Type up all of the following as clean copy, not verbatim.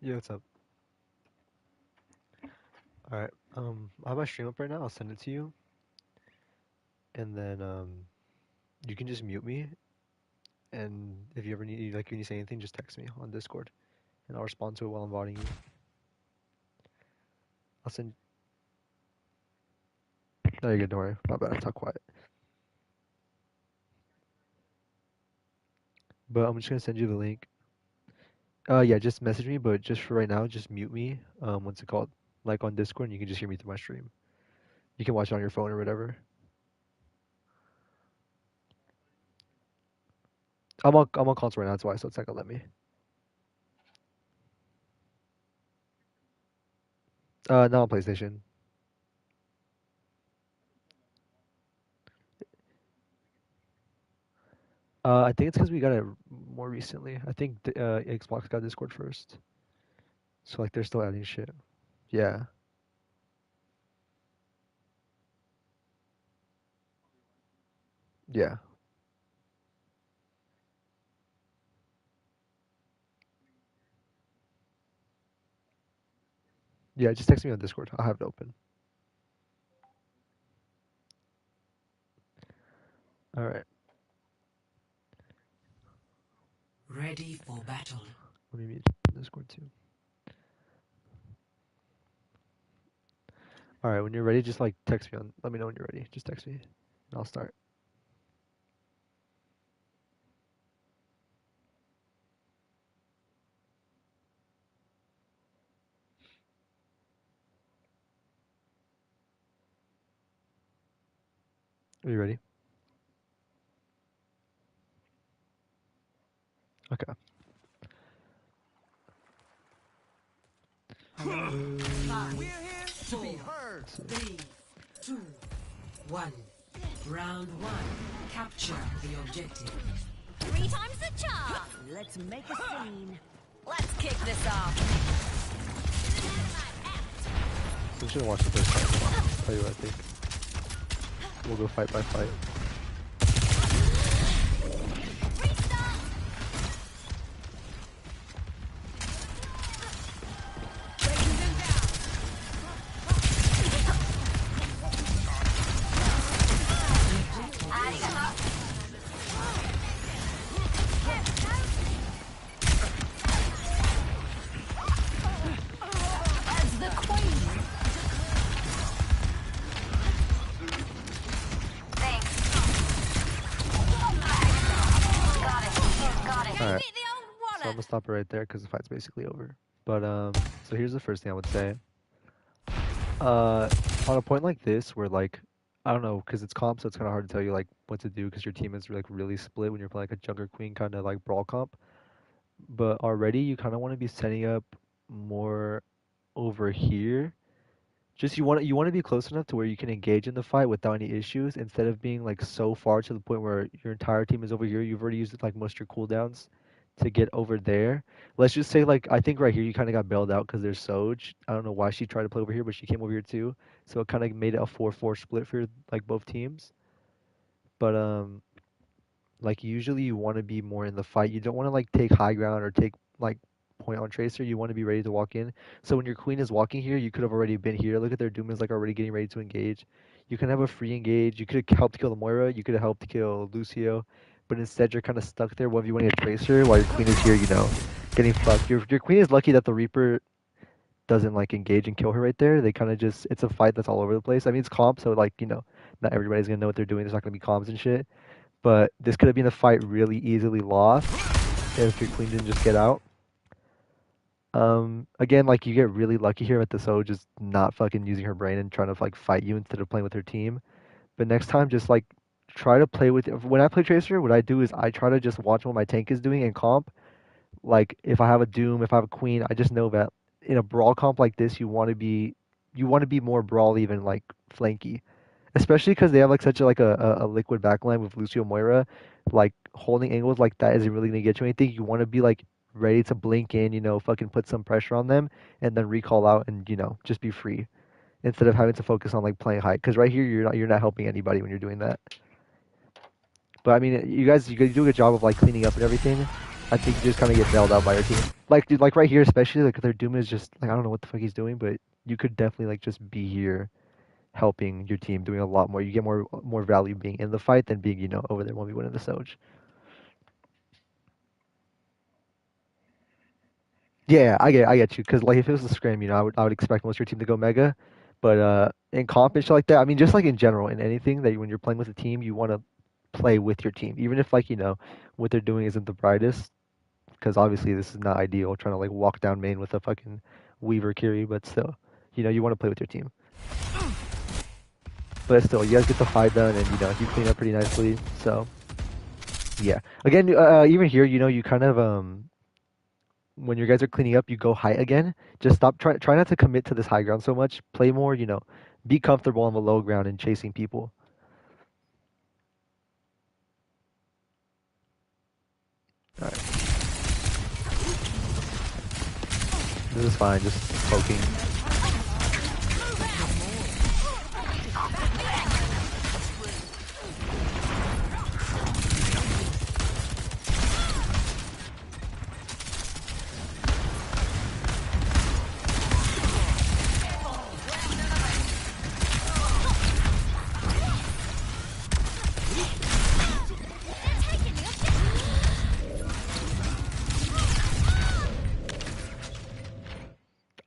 Yeah, what's up? Alright, I have my stream up right now. I'll send it to you, and then you can just mute me. And if you ever need, like, when you say anything, just text me on Discord, and I'll respond to it while I'm voting you. I'll send. No, you're good. Don't worry. My bad. I talk quiet. But I'm just gonna send you the link. Yeah, just message me. But just for right now, just mute me. What's it called? Like on Discord, and you can just hear me through my stream. You can watch it on your phone or whatever. I'm on console right now. That's why. So it's not gonna let me. Not on PlayStation. I think it's because we got it more recently. I think Xbox got Discord first, so like they're still adding shit. Yeah, yeah, yeah. Just text me on Discord. I'll have it open. All right. Ready for battle. Let me mute Discord too. All right. When you're ready, just like text me on. Let me know when you're ready. Just text me, and I'll start. Are you ready? Okay. Five, we're here to be heard. 3, 2, 1. Round 1. Capture the objective. 3 times the charm. Let's make a scene. Let's kick this off. We shouldn't watch the first fight. I'll tell you what I think. We'll go fight by fight. Restart. Breaking them down. Adding them up. As the queen. Thanks. Got it. All Gave right. it the old So I'm wallet. gonna stop it right there because the fight's basically over. But so here's the first thing I would say. On a point like this, where like I don't know, because it's comp, so it's kind of hard to tell you like what to do because your team is like really split when you're playing like a jungler queen kind of like brawl comp. But already you kind of want to be setting up more over here. Just you want to be close enough to where you can engage in the fight without any issues, instead of being like so far to the point where your entire team is over here. You've already used like most of your cooldowns to get over there. Let's just say like I think right here you kind of got bailed out because there's Soj. I don't know why she tried to play over here, but she came over here too. So it kind of made it a 4-4 split for like both teams. But like usually you want to be more in the fight. You don't want to like take high ground or take like point on Tracer. You want to be ready to walk in. So when your queen is walking here, you could have already been here. Look at their Doom is like already getting ready to engage. You can have a free engage. You could have helped kill the Moira. You could have helped kill Lucio. But instead you're kind of stuck there 1v1 a Tracer while your queen is here, getting fucked. Your queen is lucky that the Reaper doesn't like engage and kill her right there. They kind of just, it's a fight that's all over the place. I mean, it's comp, so like, not everybody's gonna know what they're doing. There's not gonna be comms and shit. But this could have been a fight really easily lost if your queen didn't just get out. Again, like you get really lucky here with the So just not fucking using her brain and trying to like fight you instead of playing with her team. But next time, just like try to play with. When I play Tracer, what I do is I try to just watch what my tank is doing in comp. Like if I have a Doom, if I have a Queen, I just know that in a brawl comp like this, you want to be more brawly than like flanky, especially because they have like such a liquid backline with Lucio Moira. Like holding angles like that isn't really gonna get you anything. You want to be like ready to blink in, fucking put some pressure on them, and then recall out and just be free instead of having to focus on like playing high. Because right here you're not helping anybody when you're doing that. But I mean, you guys do a good job of like cleaning up and everything. I think you just kind of get bailed out by your team. Like, dude, like right here, especially like their Doom is just like I don't know what the fuck he's doing, but you could definitely like just be here helping your team, doing a lot more. You get more value being in the fight than being over there when we win in the Soj. Yeah, I get you. Cause like if it was a scrim, I would expect most of your team to go mega, but in comp and shit like that, I mean, just like in general, in anything that when you're playing with a team, you want to play with your team, even if like what they're doing isn't the brightest. Because obviously this is not ideal, trying to like walk down main with a fucking Weaver Kiri, but still, you want to play with your team. But still, you guys get the fight done, and you clean up pretty nicely. So yeah, again, even here, you kind of when your guys are cleaning up, you go high again. Just try not to commit to this high ground so much. Play more, be comfortable on the low ground and chasing people. All right, this is fine. Just poking.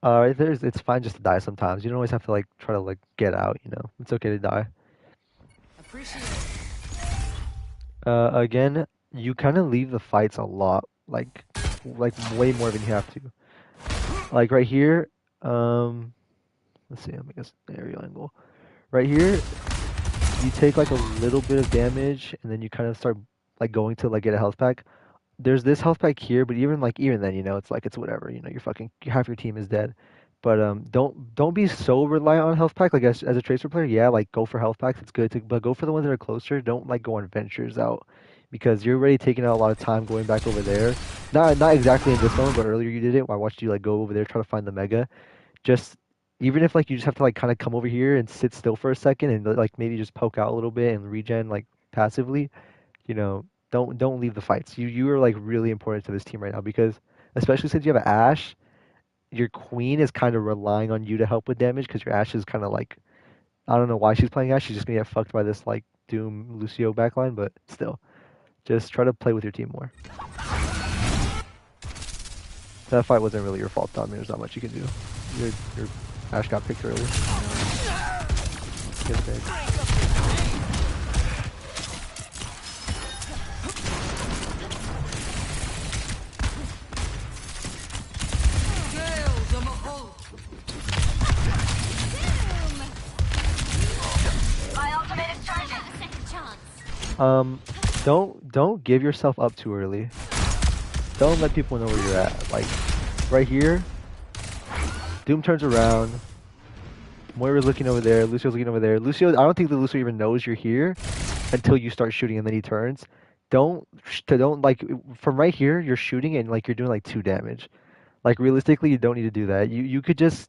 Right there's it's fine just to die sometimes. You don't always have to like try to like get out. It's okay to die. Appreciate it. Again, you kind of leave the fights a lot, like way more than you have to. Like right here, um, let's see, let me guess aerial angle. Right here, you take like a little bit of damage, and then you kind of start like going to like get a health pack. There's this health pack here, but even then, it's like it's whatever. You're fucking half your team is dead. But don't be so reliant on health pack. Like as a tracer player, yeah, like go for health packs. It's good to, but go for the ones that are closer. Don't like go on ventures out because you're already taking out a lot of time going back over there. Not exactly in this moment, but earlier you did it. I watched you like go over there try to find the mega. Just even if like you just have to like kind of come over here and sit still for a second and like maybe just poke out a little bit and regen like passively you know, don't leave the fights. You are like really important to this team right now because especially since you have an Ashe, your queen is kind of relying on you to help with damage because your Ashe is kind of like I don't know why she's playing Ashe. She's just gonna get fucked by this like Doom Lucio backline, but still, just try to play with your team more. That fight wasn't really your fault, though. I mean, there's not much you can do. Your Ashe got picked early. Good thing. Gales of a hole. My ultimate is charging. A second chance. Um, don't give yourself up too early. Don't let people know where you're at. Like right here, Doom turns around. Moira's looking over there. Lucio's looking over there. Lucio, I don't think that Lucio even knows you're here until you start shooting, and then he turns. Don't like from right here. You're shooting and like you're doing like 2 damage. Like realistically, you don't need to do that. You could just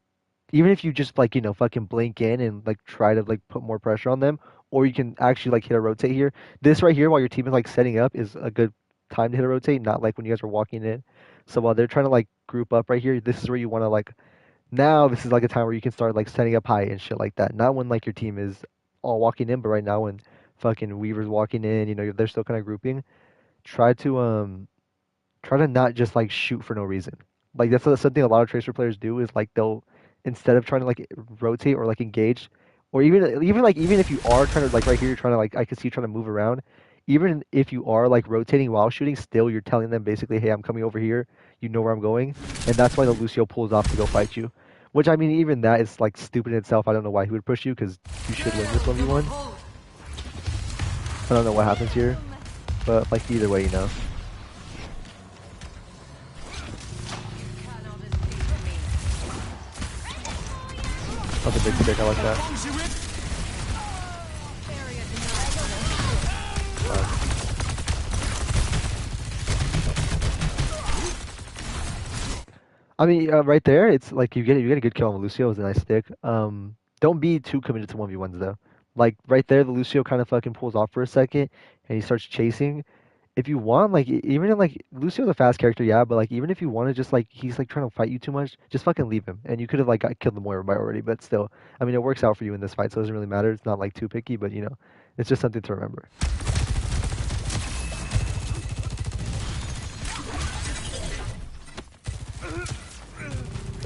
even if you just like fucking blink in and like try to like put more pressure on them, or you can actually like hit a rotate here. This right here while your team is like setting up is a good time to hit a rotate, not like when you guys are walking in. So while they're trying to like group up right here, this is where you want to like now this is like a time where you can start like setting up high and shit like that. Not when like your team is all walking in, but right now when fucking Weaver's walking in, they're still kind of grouping. Try to not just like shoot for no reason. Like that's something a lot of tracer players do is like they'll instead of trying to like rotate or like engage, or even if you are trying to like right here you're trying to like I can see you trying to move around. Even if you are like rotating while shooting, still you're telling them basically, hey, I'm coming over here. You know where I'm going, and that's why the Lucio pulls off to go fight you. Which I mean, even that is like stupid in itself. I don't know why he would push you because you should win this Gales of a 1v1. hole. I don't know what happens here, but like either way, Cannot escape me. That's a big stick. I like that. Barrier denied. I mean, right there, it's like you get a good kill on Lucio. It was a nice stick. Don't be too committed to 1v1s though. Like right there, the Lucio kind of fucking pulls off for a second, and he starts chasing. if you want, like, even in, like, Lucio's a fast character, yeah, but, like, even if you want to just, like, he's, like, trying to fight you too much, just fucking leave him. And you could have, like, got killed the Moira by already, but still. I mean, it works out for you in this fight, so it doesn't really matter. It's not, like, too picky, but, you know, it's just something to remember.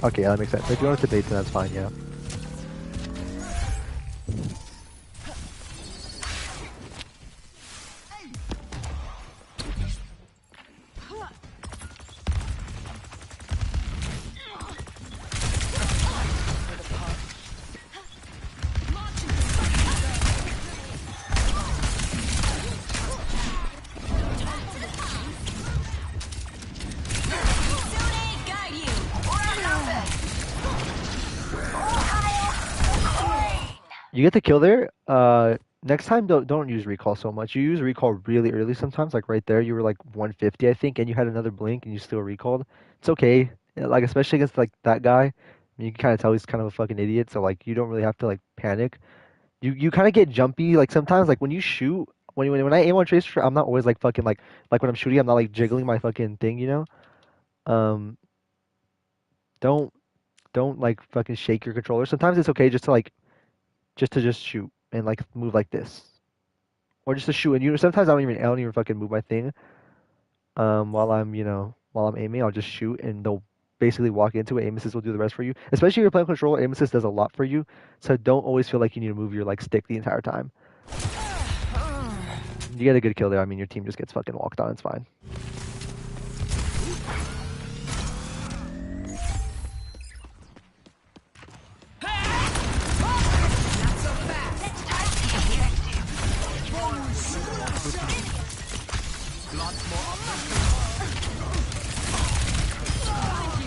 Okay, yeah, that makes sense. If you want to debate, then that's fine, yeah. You get the kill there. Next time don't use recall so much. You use recall really early sometimes, like right there. You were like 150, I think, and you had another blink and you still recalled. It's okay. Yeah, like especially against like that guy, you can kind of tell he's kind of a fucking idiot. So like you don't really have to like panic. You kind of get jumpy. Like sometimes like when you shoot, when I aim on Tracer, I'm not always like fucking like when I'm shooting, I'm not like jiggling my fucking thing, you know. Um, don't don't like fucking shake your controller. Sometimes it's okay just to like just shoot and like move like this. Or just to shoot. And you know, sometimes I don't even fucking move my thing. While I'm while I'm aiming, I'll just shoot and they'll basically walk into it. Aim assist will do the rest for you. Especially if you're playing controller, aim assist does a lot for you. So don't always feel like you need to move your like stick the entire time. You get a good kill there. I mean, your team just gets fucking walked on. It's fine.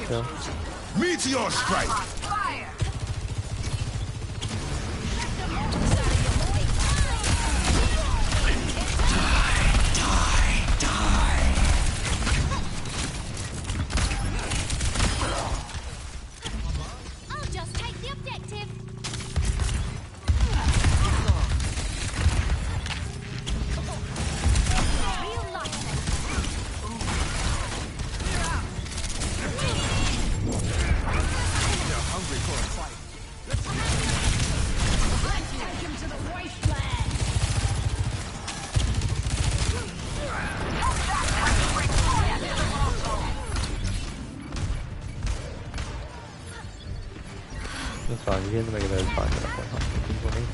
So, Meteor strike. I'll just take the objective. Real life. that's fine. You get in the mega there. It's fine. That's fine. Who's on fire? I am.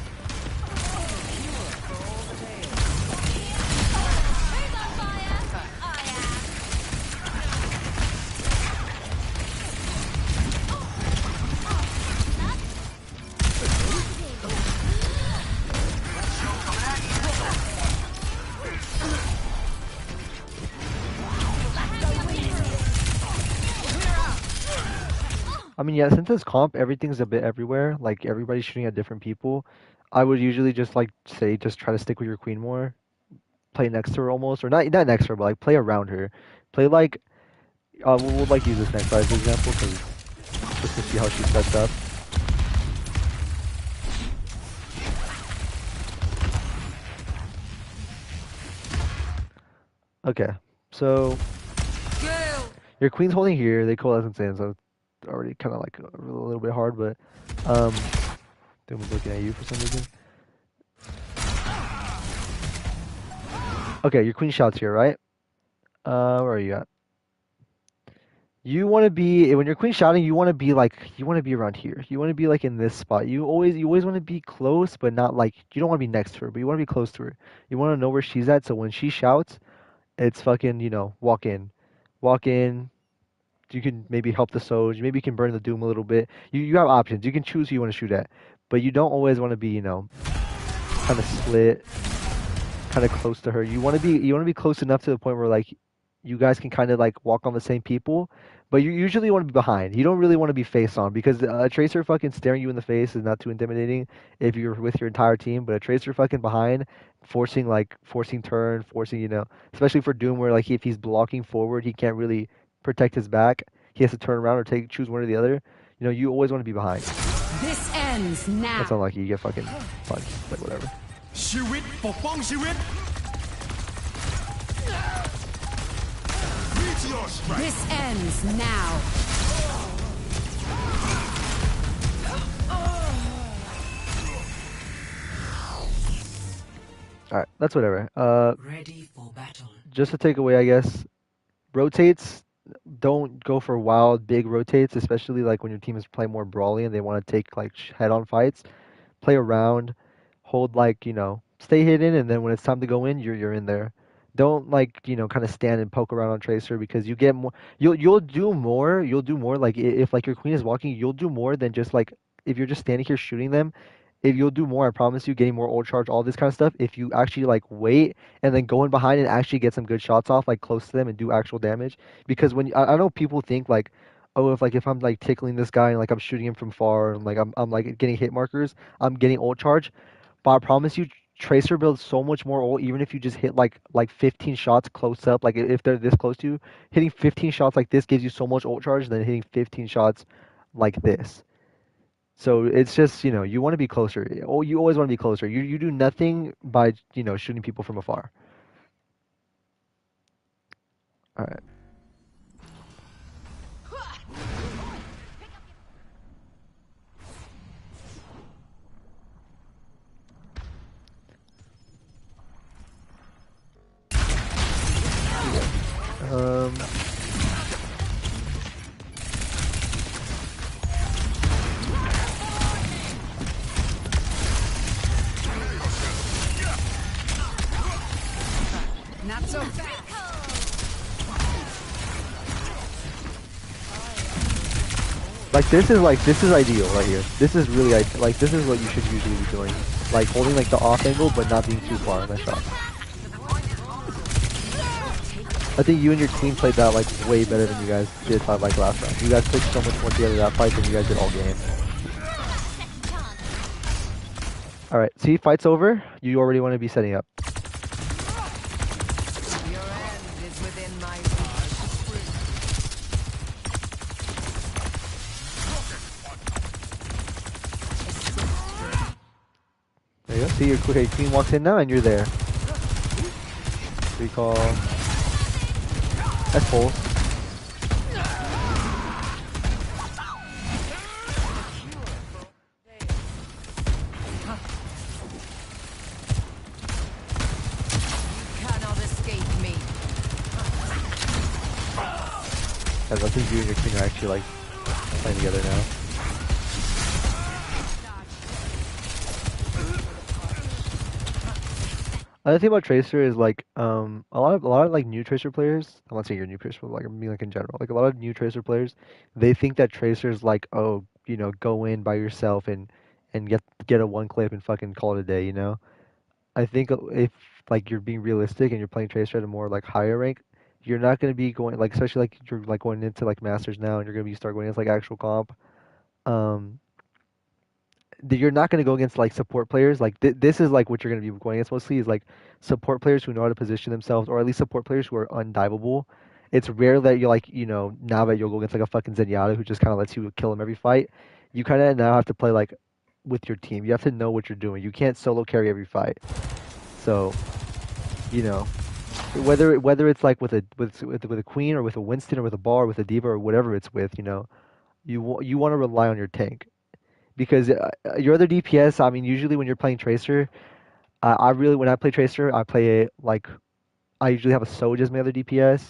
I mean, yeah, since it's comp, everything's a bit everywhere. Like everybody's shooting at different people. I would usually just like say just try to stick with your queen more. Play next to her almost, or not next to her, but like play around her. Play like we'll like use this next side as an example, because just to see how she sets up. Okay, so your queen's holding here. They coalesce insane, so it's already kind of like a little bit hard, but Doom was looking at you for some reason. Okay, your queen shouts here, right? Where are you at? You want to be when your queen's shouting. You want to be like you want to be around here. You want to be like in this spot. You always want to be close, but not like you don't want to be next to her, but you want to be close to her. You want to know where she's at, so when she shouts, it's fucking walk in, walk in. You can maybe help the Soj. Maybe you can burn the Doom a little bit. You have options. You can choose who you want to shoot at, but you don't always want to be kind of split, kind of close to her. You want to be close enough to the point where like you guys can kind of like walk on the same people, but you usually want to be behind. You don't really want to be face on because a tracer fucking staring you in the face is not too intimidating if you're with your entire team. But a tracer fucking behind, forcing turn, forcing especially for Doom where like if he's blocking forward, he can't really protect his back. He has to turn around or choose one or the other. You always want to be behind. This ends now. That's unlucky. You get fucking punched. Like whatever. ชีวิตปกป้องชีวิต Meteor strike. This ends now. All right, that's whatever. Ready for battle. Just to take away, I guess, rotates. Don't go for wild, big rotates, especially like when your team is playing more brawly and they want to take like head-on fights. Play around, hold like, stay hidden, and then when it's time to go in, you're in there. Don't like, kind of stand and poke around on Tracer because you get more. You'll do more. You'll do more. Like if like your queen is walking, you'll do more than just like if you're just standing here shooting them. If you'll do more, I promise you, getting more ult charge, all this kind of stuff. If you actually like wait and then go in behind and actually get some good shots off, like close to them and do actual damage. Because when I know people think like, oh, if I'm like tickling this guy and like I'm shooting him from far and like I'm like getting hit markers, I'm getting ult charge. But I promise you, Tracer builds so much more ult. Even if you just hit like 15 shots close up, like if they're this close to you, hitting 15 shots like this gives you so much ult charge than hitting 15 shots like this. So it's just, you want to be closer. Oh, you always want to be closer. You do nothing by, shooting people from afar. All right. Um, Not so fast. this is ideal right here. This is really like this is what you should usually be doing. Like holding like the off angle but not being too far in the shot. I think you and your team played that like way better than you guys did like last round. You guys played so much more together that fight than you guys did all game. All right, see, fight's over. You already want to be setting up. Your end is within my reach. There you go. See, your queen walks in now, and you're there. Recall. That's full. Cannot escape me. I think you and your queen are actually like playing together now. Another thing about Tracer is like a lot of like new Tracer players. I'm not saying you're a new Tracer, but like I mean like in general, like a lot of new Tracer players, they think that Tracer's like, oh, go in by yourself and get a one clip and fucking call it a day. I think if like you're being realistic and you're playing Tracer at a more like higher rank, you're not gonna be going like, especially like you're like going into like Masters now and you're gonna be start going into like actual comp. Um, you're not going to go against like support players. Like this is like what you're going to be going against mostly is like support players who know how to position themselves, or at least support players who are undivable. It's rare that you're like, now that you'll go against like a fucking Zenyatta who just kind of lets you kill him every fight. You kind of now have to play like with your team. You have to know what you're doing. You can't solo carry every fight. So, you know, whether it's like with a queen or with a Winston or with a Bar or with a Diva or whatever it's with, you want to rely on your tank because your other DPS. I mean, usually when you're playing Tracer, when I play Tracer, I play it like I usually have a Soj as my other DPS.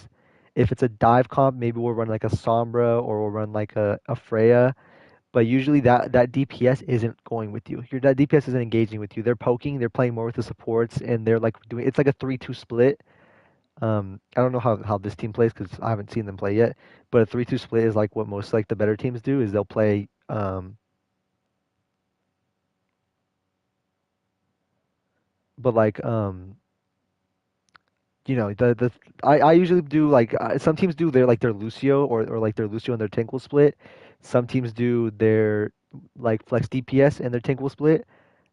If it's a dive comp, maybe we'll run like a Sombra or we'll run like a Freya. But usually that DPS isn't going with you. That DPS isn't engaging with you. They're poking, they're playing more with the supports, and they're like doing it's like a 3-2 split. I don't know how this team plays because I haven't seen them play yet. But a 3-2 split is like what most like the better teams do is they'll play but like the I usually do like some teams do their Lucio or like their Lucio and their tank will split. Some teams do their like flex DPS and their tank will split.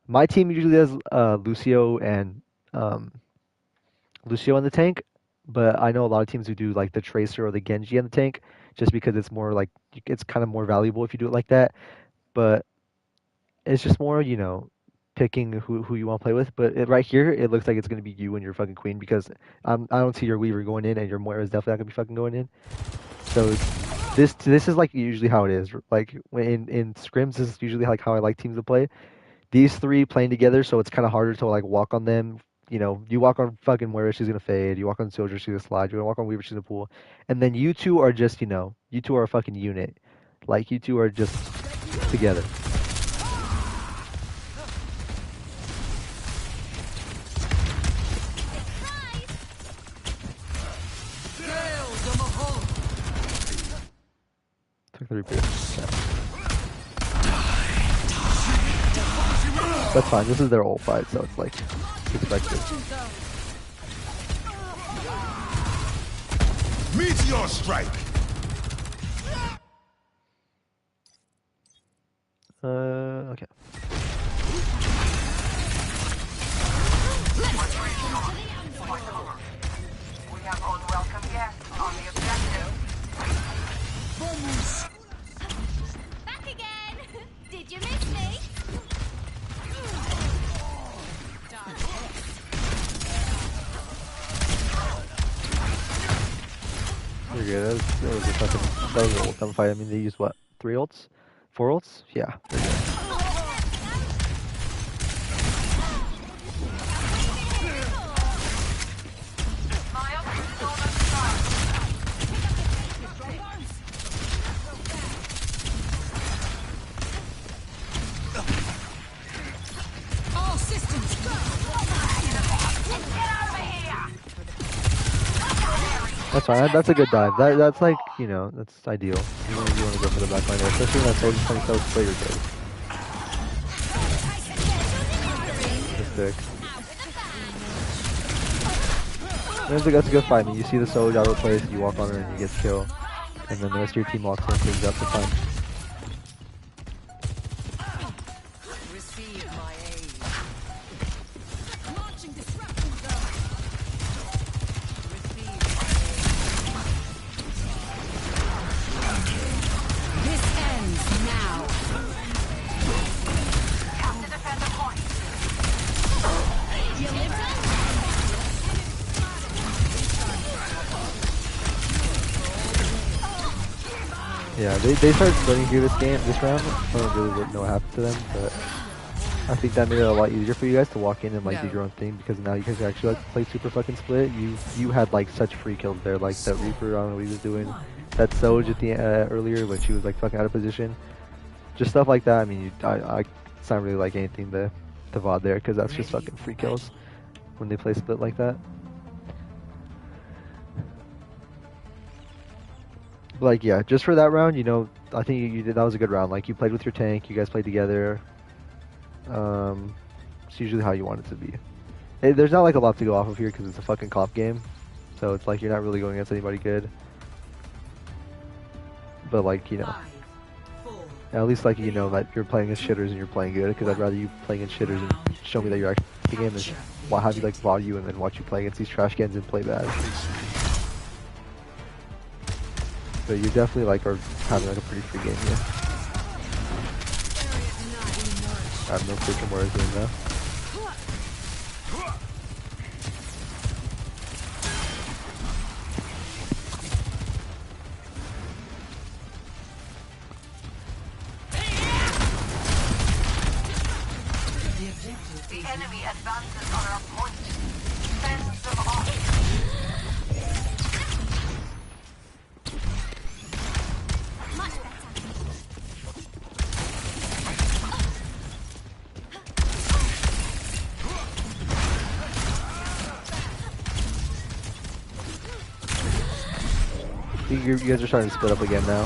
My team usually does um Lucio in the tank, but I know a lot of teams who do like the Tracer or the Genji in the tank just because it's more like it's kind of more valuable if you do it like that. But it's just more, picking who you want to play with, but right here it looks like it's gonna be you and your fucking queen because I don't see your Weaver going in and your Moira is definitely not gonna be fucking going in. So this is like usually how it is. Like in scrims, this is usually like how I like teams to play. These three playing together, so it's kind of harder to like walk on them. You know, you walk on fucking Moira, she's gonna fade. You walk on Soldier, she's gonna slide. You walk on Weaver, she's gonna pull. And then you two are just, you two are a fucking unit. Like you two are just together. Took the repair. Yeah. That's fine. This is their ult fight, so it's like expected. Meteor strike. Okay. We have unwelcome guests on the objective. Back again! Did you miss me? You're good. That was an ult dumb fight. I mean, they used what? 3 ults? 4 ults? Yeah. They're good. All systems go. That's fine. That's a good dive. That's like, that's ideal. You want to go for the back line there, especially when that Soldier's playing so play your good. That's sick. That's a good fight. I mean, you see the Soldier out of place, you walk on her and you get kill. And then the rest of your team walks in and cleans up the fun. Receive my aid. Launching disruption zone. Receive my aid. This ends now. Have to defend the point. Yeah, they started splitting here this round. I don't really know what happened to them, but I think that made it a lot easier for you guys to walk in and like do your own thing because now you guys actually like play super fucking split. You had like such free kills there, like that Reaper. I don't know what he was doing. That Soj at the earlier when she was like fucking out of position. Just stuff like that. I mean, it's not really like anything to VOD there because that's just fucking free kills when they play split like that. Like, yeah, just for that round, I think you did, that was a good round. Like, you played with your tank, you guys played together. It's usually how you want it to be. There's not like a lot to go off of here because it's a fucking comp game. So it's like you're not really going against anybody good. But like, 5, 4, at least like, that you're playing against shitters and you're playing good because I'd rather you play against shitters and show me that you're actually playing game than have you like VOD you and then watch you play against these trash cans and play bad. So you definitely like are having like a pretty free game here. I have no freaking words doing that. The enemy advances on our point. Fends them off. Much better. You guys are starting to split up again now.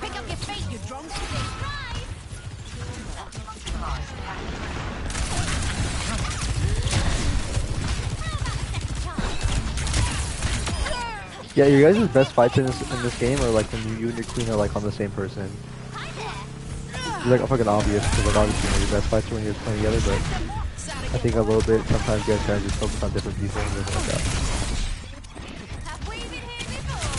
Pick up your feet, you drunk. Surprise! Yeah, your guys' best fights in this game are like when you and your queen are like on the same person. Hi there. It's like fucking obvious because like obviously your best fights are when you're playing together, but I think a little bit sometimes you guys kind of just focus on different people and stuff like that. Have we been here before?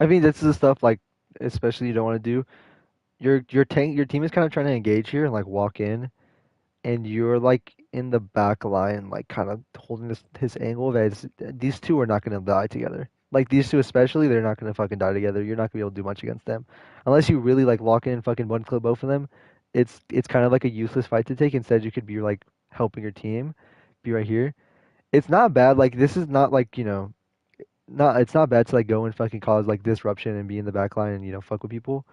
I mean, this is the stuff like, especially you don't want to do. Your team is kind of trying to engage here and like walk in, and you're like in the back line, like kind of holding his angle that these two are not gonna die together. Like these two especially, they're not gonna fucking die together. You're not gonna be able to do much against them, unless you really like lock in and fucking one clip both of them. It's kind of like a useless fight to take. Instead, you could be like helping your team, be right here. It's not bad. Like this is not like not it's not bad to like go and fucking cause like disruption and be in the back line and fuck with people.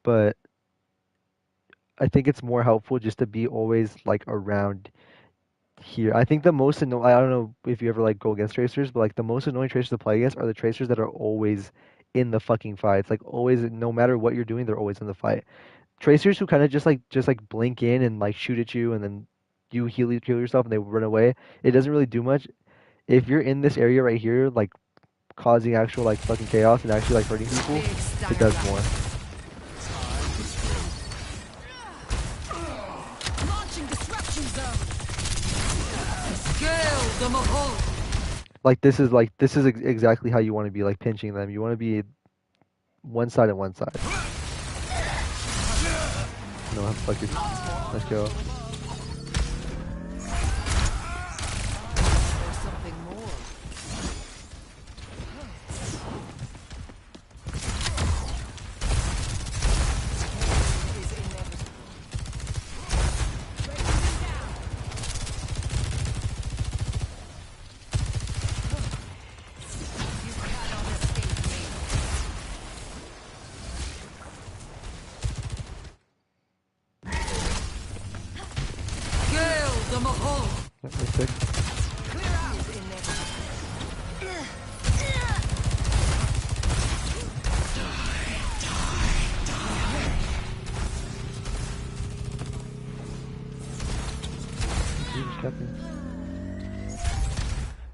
But I think it's more helpful just to be always like around here. I think the most annoying, I don't know if you ever like go against tracers, but like the most annoying tracers to play against are the tracers that are always in the fucking fight. It's like always, no matter what you're doing, they're always in the fight. Tracers who kind of just like blink in and like shoot at you and then you heal yourself and they run away. It doesn't really do much. If you're in this area right here, like causing actual like fucking chaos and actually like hurting people, Big it stagger does line. more. Launching disruption zone. Scale the Mahal. Like this is exactly how you want to be like pinching them. You want to be one side and one side. No, fuck it. Let's go. There's something more. Is inevitable. You cannot escape me. Scale the Mahal. Yep, that's sick. Clear out. Is inevitable. Huge captain.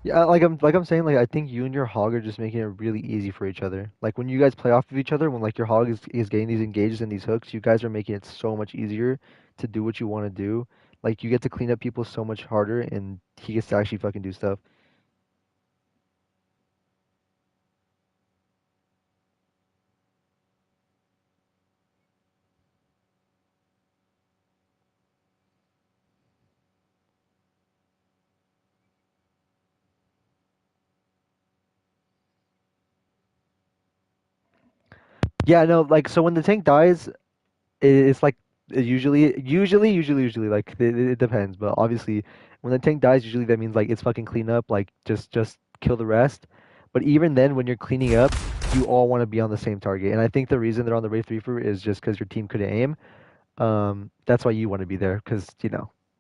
Yeah, like I'm saying, like I think you and your hog are just making it really easy for each other. Like when you guys play off of each other, when like your hog is getting these engages and these hooks, you guys are making it so much easier to do what you want to do. Like you get to clean up people so much harder, and he gets to actually fucking do stuff. Yeah, no, like so when the tank dies, it's like usually like it depends, but obviously when the tank dies, usually that means like it's fucking clean up, like just kill the rest. But even then, when you're cleaning up, you all want to be on the same target, and I think the reason they're on the Wraith Reaper is just because your team couldn't aim. That's why you want to be there, because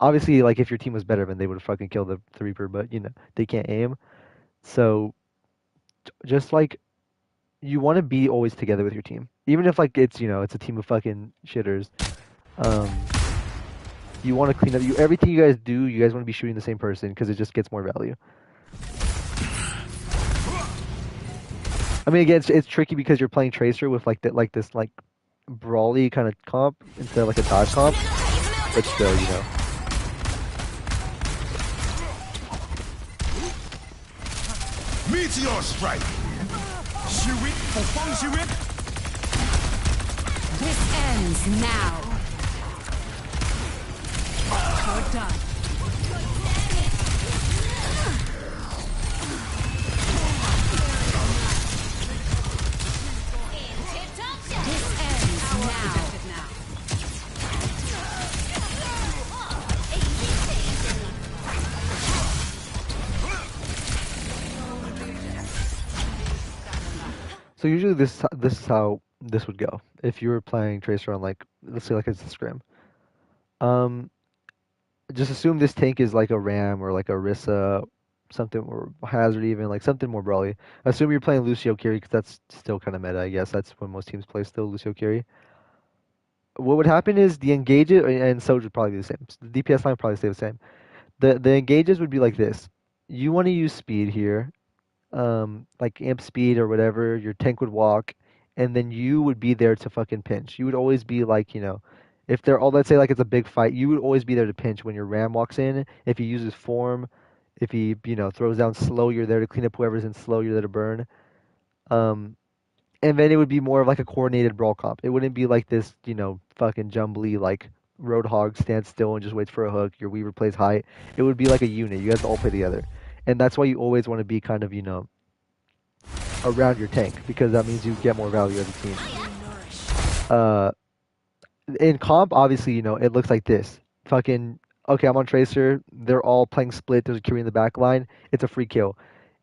obviously like if your team was better, then they would fucking kill the Reaper, but they can't aim, so just like you want to be always together with your team, even if like it's a team of fucking shitters. Um, you want to clean up. Everything you guys do, you guys want to be shooting the same person because it just gets more value. I mean, again, it's tricky because you're playing Tracer with this brawly kind of comp instead of like a dive comp, but still. Meteor strike. Shirit, Fofang Shirit. This ends now. You're done. This ends now. So usually this is how this would go if you were playing Tracer on like let's say like it's a scrim. Um, just assume this tank is like a Ram or like a Rissa, something or Hazard even like something more brawly. Assume you're playing Lucio Carry because that's still kind of meta. I guess that's when most teams play still Lucio Carry. What would happen is the engages and Soja would probably be the same. So the DPS line would probably stay the same. The engages would be like this. You want to use speed here, like amp speed or whatever. Your tank would walk, and then you would be there to fucking pinch. You would always be like, if they're all, let's say like it's a big fight, you would always be there to pinch when your ram walks in. If he uses form, if he throws down slow, you're there to clean up whoever's in slow. You're there to burn. Um, and then it would be more of like a coordinated brawl comp. It wouldn't be like this, fucking jumbly like Roadhog stands still and just waits for a hook. Your Weaver plays high. It would be like a unit. You guys all play together, and that's why you always want to be kind of around your tank because that means you get more value as a team. Uh, in comp, obviously, it looks like this. Fucking okay, I'm on Tracer. They're all playing split. There's a Curie in the back line. It's a free kill.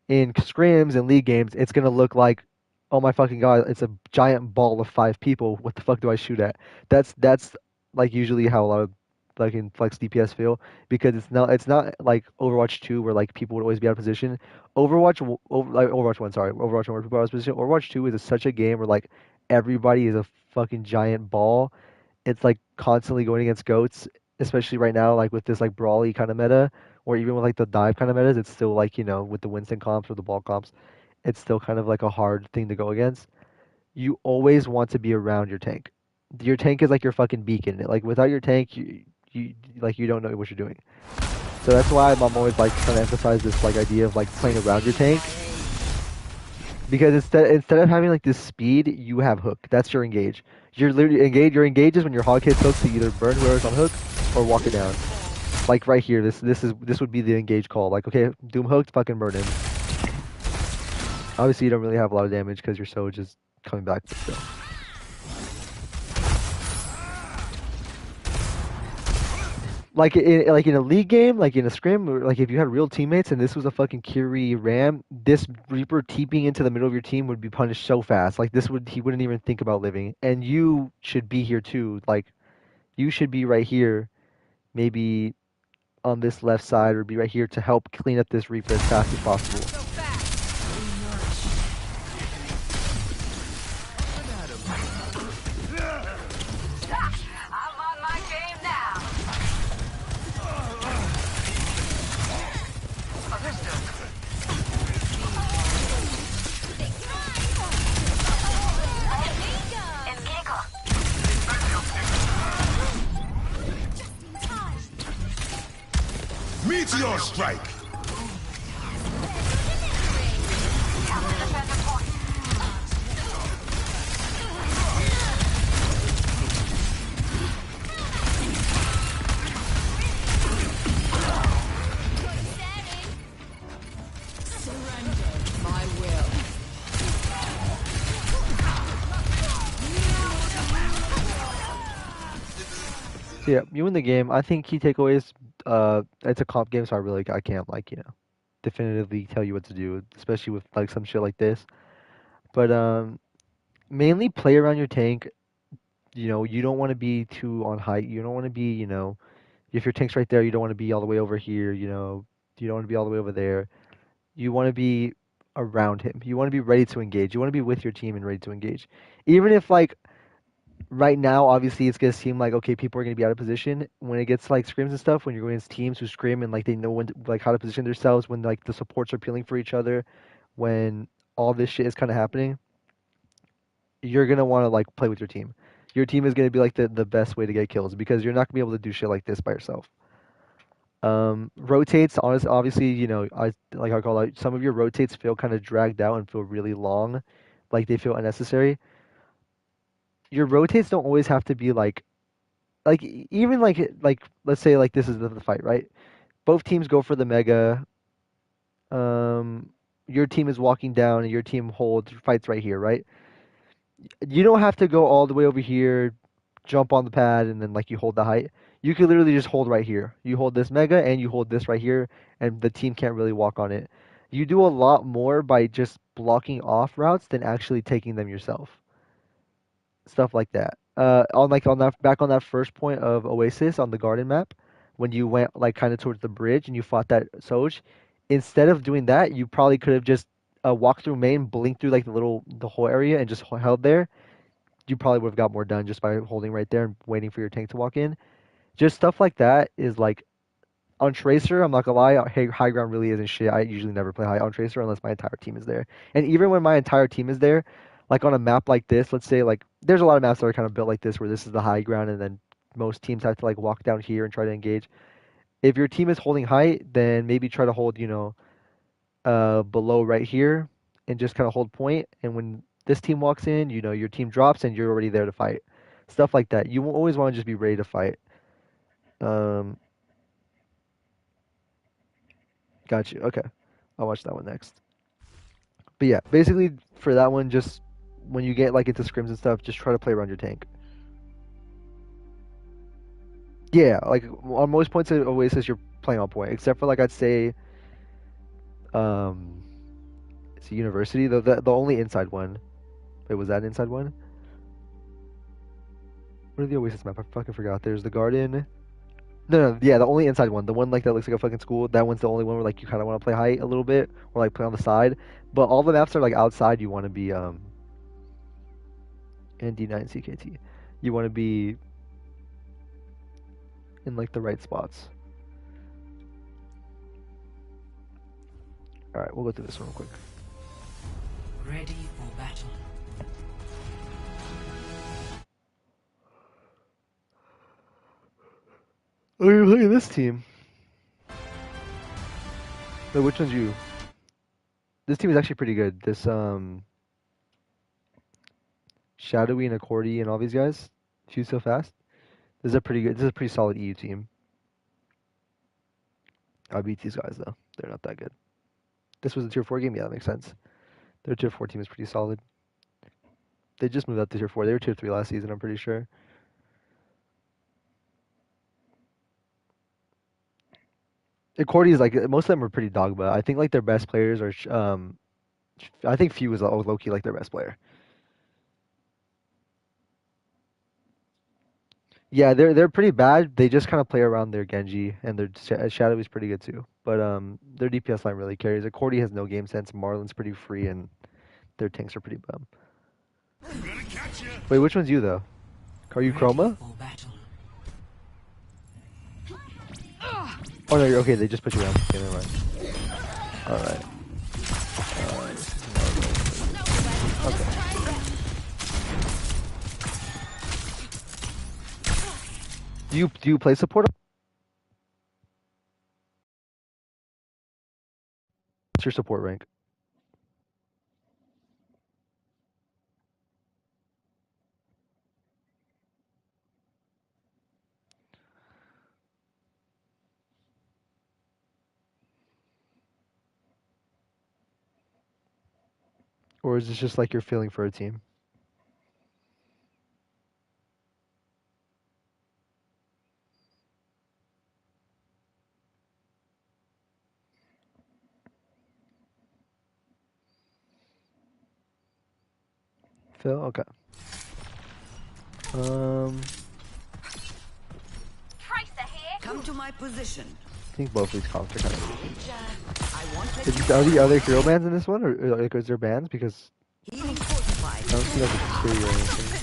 In scrims and league games, it's gonna look like, oh my fucking god, it's a giant ball of 5 people. What the fuck do I shoot at? That's like usually how a lot of like in flex DPS feel because it's not like Overwatch 2 where like people would always be out of position. Overwatch 1, sorry, Overwatch 1 where people are out of position. Overwatch 2 is such a game where like everybody is a fucking giant ball. It's like constantly going against goats, especially right now like with this like brawly kind of meta or even with like the dive kind of metas, it's still like, with the Winston comps or the ball comps, it's still kind of like a hard thing to go against. You always want to be around your tank. Your tank is like your fucking beacon. Like without your tank, you don't know what you're doing. So that's why I'm always like trying to emphasize this like idea of like playing around your tank because instead of having like this speed, you have hook. That's your engage. You're literally engage. Your engage is when your hog hits hook to either burn whoever's on hook or walk it down. Like right here, this would be the engage call. Like, okay, Doom hooked, fucking burn him. Obviously, you don't really have a lot of damage because your Soj is coming back, but still. Like in a league game, like in a scrim, or like if you had real teammates and this was a fucking Curie Ram, this Reaper TPing into the middle of your team would be punished so fast. Like he wouldn't even think about living. And you should be here too. Like you should be right here, maybe on this left side or be right here to help clean up this Reaper as fast as possible. I'm on my game now. Understood. Engage. Meteor strike. Counter defender point. My will. So yeah, you win the game. I think key takeaways. It's a comp game, so I can't like definitively tell you what to do, especially with like some shit like this. But mainly play around your tank. You don't want to be too on height. You don't want to be, if your tank's right there, you don't want to be all the way over here. You don't want to be all the way over there. You want to be around him. You want to be ready to engage. You want to be with your team and ready to engage. Even if like right now, obviously, it's gonna seem like okay, people are gonna be out of position when it gets to, like scrims and stuff. When you're going against teams who scrim and like they know when like how to position themselves, when like the supports are peeling for each other, when all this shit is kind of happening, you're gonna want to like play with your team. Your team is gonna be like the best way to get kills because you're not gonna be able to do shit like this by yourself. Rotates, obviously, I call out some of your rotates feel kind of dragged out and feel really long, like they feel unnecessary. Your rotates don't always have to be like even like let's say like this is the fight, right? Both teams go for the mega. Um, your team is walking down and your team holds fights right here, right? You don't have to go all the way over here, jump on the pad, and then like you hold the height. You can literally just hold right here. You hold this mega and you hold this right here, and the team can't really walk on it. You do a lot more by just blocking off routes than actually taking them yourself. Stuff like that. On that back on that first point of Oasis on the garden map, when you went like kind of towards the bridge and you fought that Soj, instead of doing that, you probably could have just walked through main, blinked through like the whole area, and just held there. You probably would have got more done just by holding right there and waiting for your tank to walk in. Just stuff like that is like on Tracer. I'm not gonna lie, high ground really isn't shit. I usually never play high on Tracer unless my entire team is there. And even when my entire team is there, like on a map like this, let's say like there's a lot of maps that are kind of built like this where this is the high ground and then most teams have to like walk down here and try to engage. If your team is holding height, then maybe try to hold, below right here and just kind of hold point. And when this team walks in, you know, your team drops and you're already there to fight. Stuff like that. You always want to just be ready to fight. Um, got you. Okay. I'll watch that one next. But yeah, basically for that one, just when you get like into scrims and stuff, just try to play around your tank. Yeah, like on most points it always says you're playing on point, except for like I'd say um it's a university, the only inside one. Wait, was that an inside one? What are the Oasis map? I fucking forgot. There's the garden. No, yeah, the only inside one. The one like that looks like a fucking school. That one's the only one where like you kinda wanna play height a little bit or like play on the side. But all the maps are like outside you wanna be and D9 CKT. You wanna be in like the right spots. Alright, we'll go through this one real quick. Ready for battle. Oh, you're playing this team. Wait, which one's you? This team is actually pretty good. This Shadowy and Accordy and all these guys. Shoot so fast. This is a pretty good. This is a pretty solid EU team. I beat these guys though. They're not that good. This was a tier 4 game. Yeah, that makes sense. Their tier 4 team is pretty solid. They just moved up to tier 4. They were tier 3 last season. I'm pretty sure. Accordy is like most of them are pretty dogma. I think like their best players are. I think Few is low key like their best player. Yeah, they're pretty bad. They just kind of play around their Genji, and their Shadow is pretty good too. But their DPS line really carries. Accordy has no game sense. Marlon's pretty free, and their tanks are pretty bum. Wait, which one's you though? Are you Chroma? For battle. Oh no, you're okay. They just put you around. Okay, never mind. All right. Okay. Do you play support? What's your support rank? Or is this just like your feeling for a team? Phil? Okay. Tracer here. Come to my position. I think both these comps are kind of. I want Are the other hero bands in this one, or like is there bands? Because healing fortified. I don't see like a security or anything.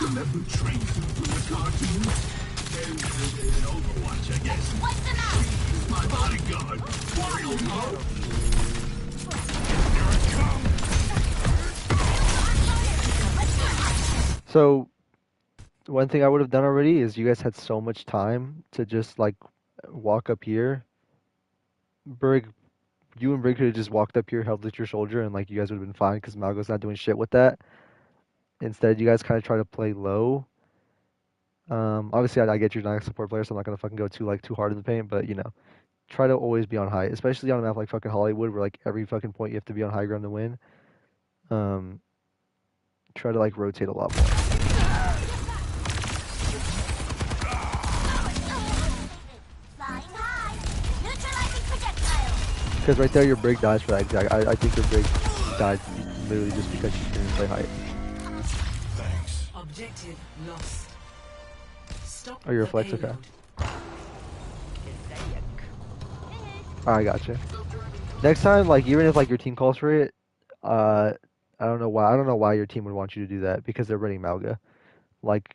Remember Tracer from the cartoon? In Overwatch, I guess. Wipe them out. He's my bodyguard. Wild heart. So one thing I would have done already is you guys had so much time to just like walk up here. Brig, you and Brig could have just walked up here, held at your shoulder, and like you guys would have been fine because Malgo's not doing shit with that. Instead, you guys kind of try to play low. Obviously, I get you're not a support player, so I'm not gonna fucking go too hard in the paint. But you know, try to always be on high, especially on a map like fucking Hollywood, where like every fucking point you have to be on high ground to win. Try to like rotate a lot more. Flying high. Neutralizing projectile. Because right there, your Brig dies for that exact. I think your Brig died literally just because she didn't play height. Thanks. Objective lost. Stop Oh, your the reflex, okay. payload. I gotcha. Next time, like even if like your team calls for it, I don't know why. I don't know why your team would want you to do that because they're running Malga. Like,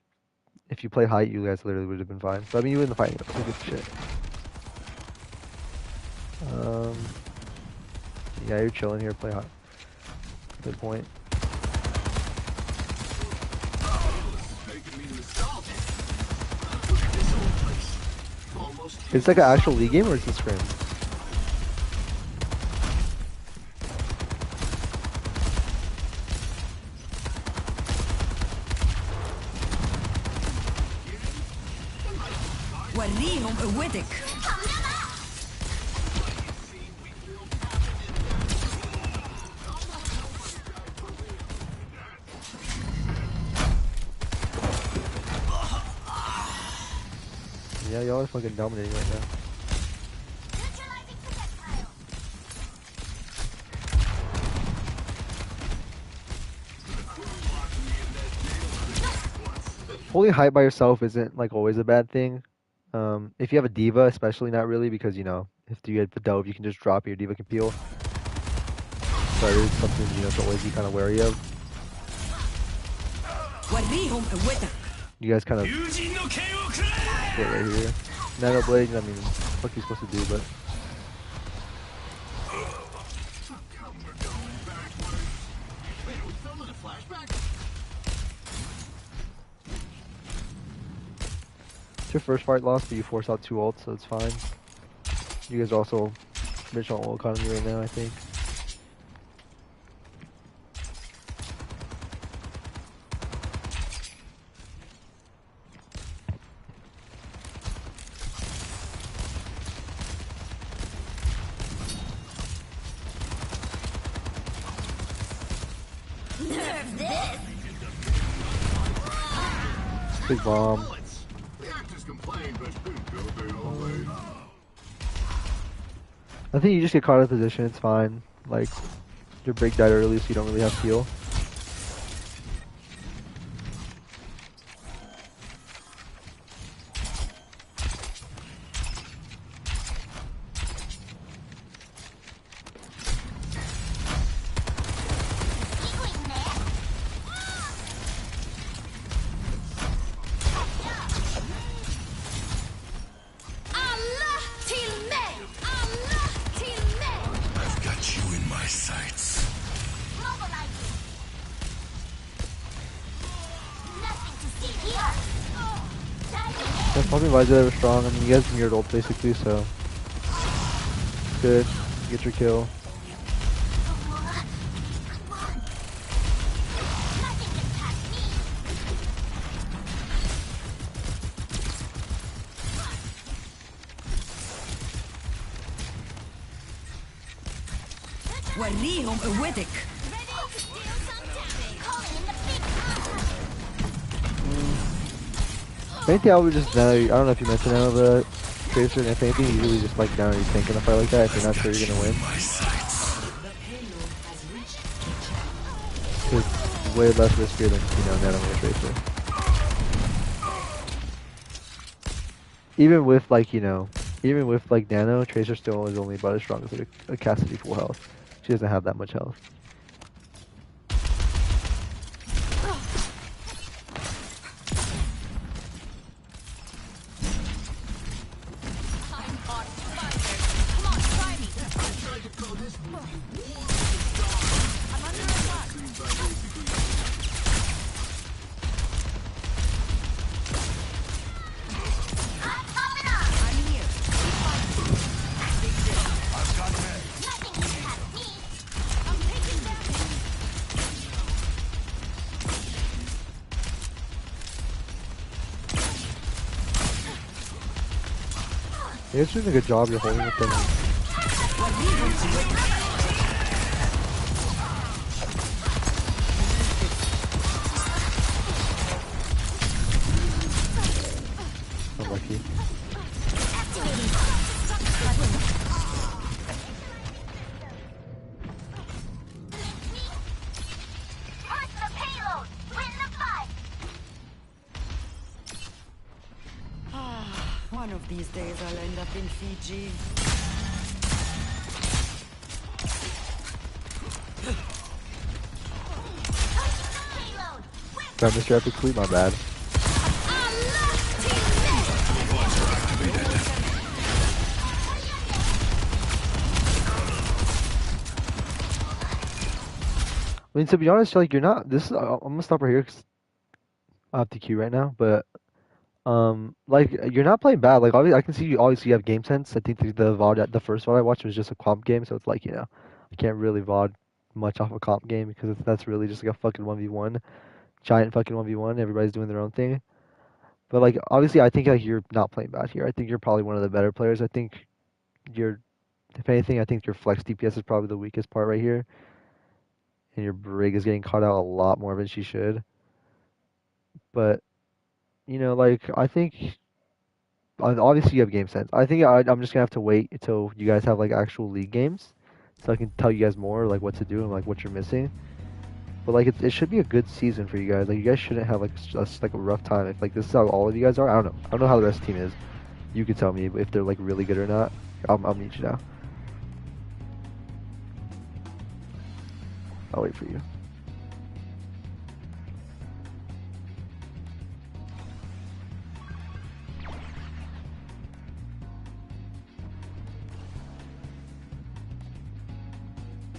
if you play height, you guys literally would have been fine. But I mean, you in the fighting, so good shit. Yeah, you're chilling here. Play hot. Good point. It's like an actual league game or it's a scrim? وريهم قوتك. Yeah, y'all are fucking dominating right now. Neutralizing projectile. Holding height by yourself isn't like always a bad thing. If you have a diva, especially not really, because you know if you get the dove, you can just drop your diva can peel. So it is something you know to always be kind of wary of. وريهم قوتك. You guys kind of split right here. Nano blade, I mean, what are you supposed to do? But it's your first fight loss, but you force out 2 ults, so it's fine. You guys are also rich on ult economy right now, I think. Nerf this. Big bomb. The actors complain, but they always. I think you just get caught out of position, it's fine. Like, your break died early, so you don't really have to heal. Eagling there. Allah till mig. Allah till mig. I've got you in my sights. Mobilizing. Nothing to see here. Diving in. That's probably why they're strong. I mean, you guys mirrored ult basically, so. Good. Get your kill. Come on. Nothing can pass me. وريهم قوتك. Ready to deal some damage. Calling in the big If anything, I would just nano. I don't know if you mentioned nano the tracer, and if anything, you usually just like nano your tank in a fight like that if you're not sure you're gonna win. My sights. The payload has reached the channel. Because it's way less riskier than you know nano your tracer. Even with like even with like nano, tracer still is only about as strong as like a Cassidy full health. She doesn't have that much health. I'm on fire. Come on, try me. I'm under attack. I'm popping up. I'm here. Nothing can pass me. I'm taking damage. You guys are doing a good job. You're holding with them. Unlucky. Push the payload. Win the fight. One of these days I'll end up in Fiji. Payload. Win. Got Mr. Epic Fleet, my bad. Allah till mig. I mean, to be honest, like you're not. This is. I'm gonna stop right here because I have to queue right now. But Like you're not playing bad. Like obviously, I can see you obviously you have game sense. I think the VOD, the first VOD I watched was just a comp game, so it's like I can't really VOD much off a comp game because that's really just like a fucking 1v1, giant fucking 1v1. Everybody's doing their own thing. But like obviously, I think like you're not playing bad here. I think you're probably one of the better players. I think you're, if anything, I think your flex DPS is probably the weakest part right here, and your Brig is getting caught out a lot more than she should. But like I think obviously you have game sense. I think I'm just gonna have to wait until you guys have like actual league games, so I can tell you guys more like what to do and like what you're missing. But like it should be a good season for you guys. Like you guys shouldn't have like just like a rough time. If like this is how all of you guys are, I don't know. I don't know how the rest of the team is. You can tell me if they're like really good or not. I'll meet you now. I'll wait for you.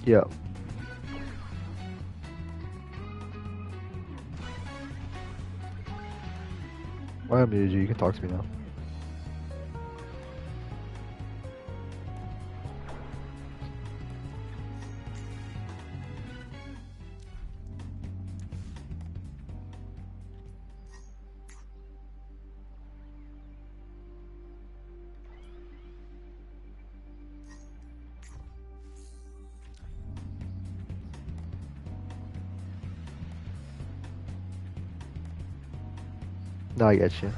Yeah. I unmuted you. You can talk to me now. No, I get you.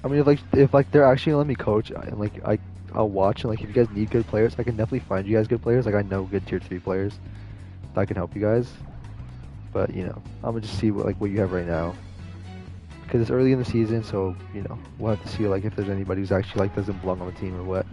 I mean, if they're actually gonna let me coach and like I'll watch and like if you guys need good players, I can definitely find you guys good players. Like I know good tier 3 players that can help you guys. But I'm gonna just see what you have right now because it's early in the season, so we'll have to see like if there's anybody who's actually like doesn't belong on the team or what.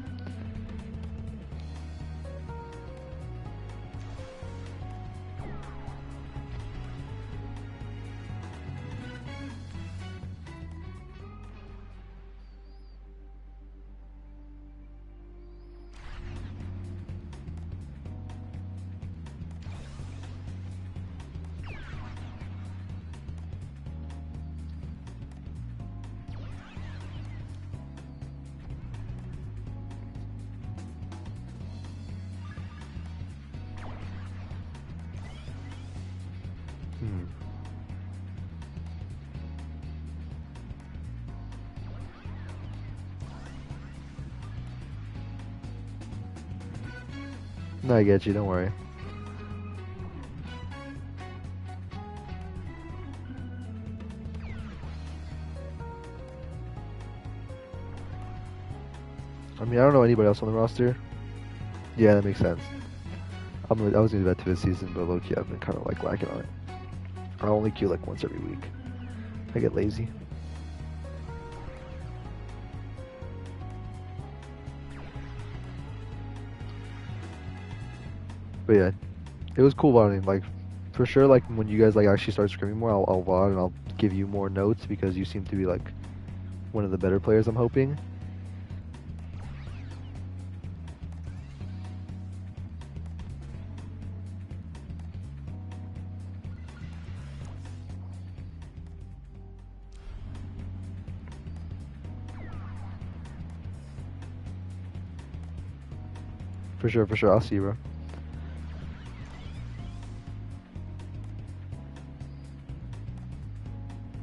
Hmm. No, I get you. Don't worry. I mean, I don't know anybody else on the roster. Yeah, that makes sense. I was gonna do that to this season, but low-key I've been kind of like lacking on it. I only queue like once every week. I get lazy. But yeah, it was cool voting. Like for sure, like when you guys like actually start screaming more, I'll VOD and I'll give you more notes because you seem to be like one of the better players. I'm hoping. For sure, for sure. I'll see you, bro.